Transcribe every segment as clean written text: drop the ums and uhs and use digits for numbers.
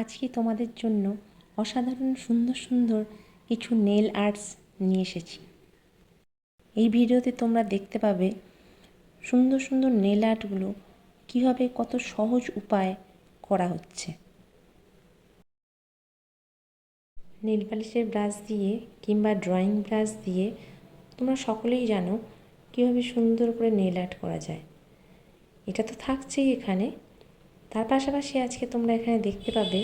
আজকে তোমাদের জন্য অসাধারণ সুন্দর সুন্দর কিছু নেল আর্টস নিয়ে এসেছি। এই ভিডিওতে তোমরা দেখতে পাবে সুন্দর সুন্দর নেল আর্টগুলো কীভাবে কত সহজ উপায়ে করা হচ্ছে। নেল পালিশের ব্রাশ দিয়ে কিংবা ড্রয়িং ব্রাশ দিয়ে তোমরা সকলেই জানো কীভাবে সুন্দর করে নেল আর্ট করা যায়। এটা তো থাকছেই এখানে, তার পাশাপাশি আজকে তোমরা এখানে দেখতে পাবে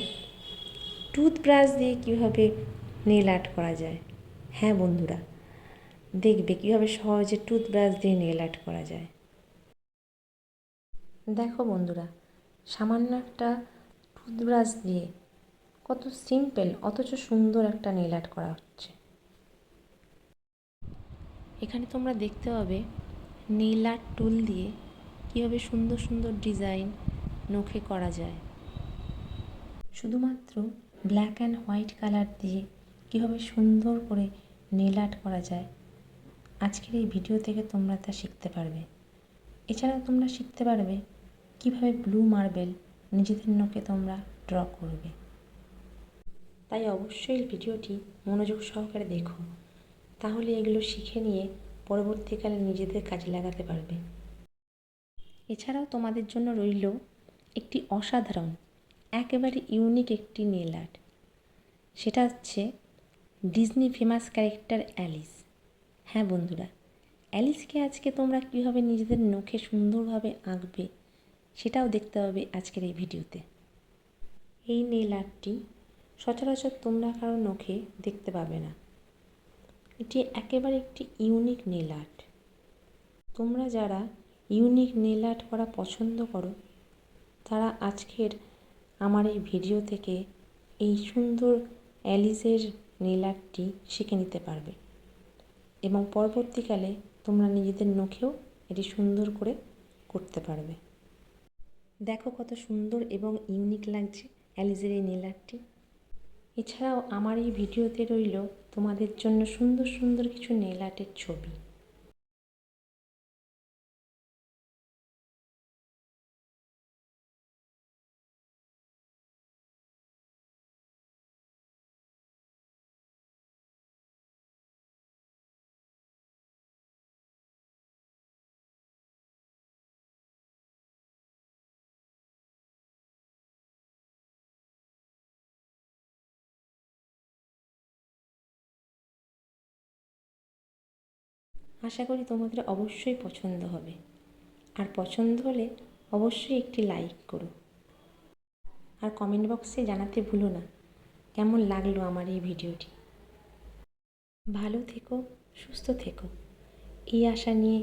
টুথব্রাশ দিয়ে কীভাবে নেল আর্ট করা যায়। হ্যাঁ বন্ধুরা, দেখবে কীভাবে সহজে টুথব্রাশ দিয়ে নেল আর্ট করা যায়। দেখো বন্ধুরা, সামান্য একটা টুথব্রাশ দিয়ে কত সিম্পল অথচ সুন্দর একটা নেল আর্ট করা হচ্ছে। এখানে তোমরা দেখতে পাবে নেল আর্ট টুল দিয়ে কীভাবে সুন্দর সুন্দর ডিজাইন নখে করা যায়। শুধুমাত্র ব্ল্যাক অ্যান্ড হোয়াইট কালার দিয়ে কীভাবে সুন্দর করে নেল আর্ট করা যায়, আজকের এই ভিডিও থেকে তোমরা তা শিখতে পারবে। এছাড়াও তোমরা শিখতে পারবে কীভাবে ব্লু মার্বেল নিজেদের নখে তোমরা ড্র করবে। তাই অবশ্যই ভিডিওটি মনোযোগ সহকারে দেখো, তাহলে এগুলো শিখে নিয়ে পরবর্তীকালে নিজেদের কাজে লাগাতে পারবে। এছাড়াও তোমাদের জন্য রইল একটি অসাধারণ একেবারে ইউনিক একটি নেল আর্ট। সেটা হচ্ছে ডিজনি ফেমাস ক্যারেক্টার অ্যালিস। হ্যাঁ বন্ধুরা, অ্যালিসকে আজকে তোমরা কীভাবে নিজেদের নখে সুন্দরভাবে আঁকবে সেটাও দেখতে হবে আজকের এই ভিডিওতে। এই নেল আর্টটি সচরাচর তোমরা কারো নখে দেখতে পাবে না। এটি একেবারে একটি ইউনিক নেল আর্ট। তোমরা যারা ইউনিক নেল আর্ট করা পছন্দ করো তারা আজকের আমার এই ভিডিও থেকে এই সুন্দর অ্যালিসের নেল আর্টটি শিখে নিতে পারবে এবং পরবর্তীকালে তোমরা নিজেদের নখেও এটি সুন্দর করে করতে পারবে। দেখো কত সুন্দর এবং ইউনিক লাগছে অ্যালিসের এই নেল আর্টটি। এছাড়াও আমার এই ভিডিওতে রইল তোমাদের জন্য সুন্দর সুন্দর কিছু নেল আর্টের ছবি। আশা করি তোমাদের অবশ্যই পছন্দ হবে, আর পছন্দ হলে অবশ্যই একটি লাইক করো, আর কমেন্ট বক্সে জানাতে ভুলো না কেমন লাগলো আমার এই ভিডিওটি। ভালো থেকো, সুস্থ থেকো, এই আশা নিয়ে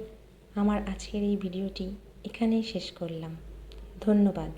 আমার আজকের এই ভিডিওটি এখানেই শেষ করলাম। ধন্যবাদ।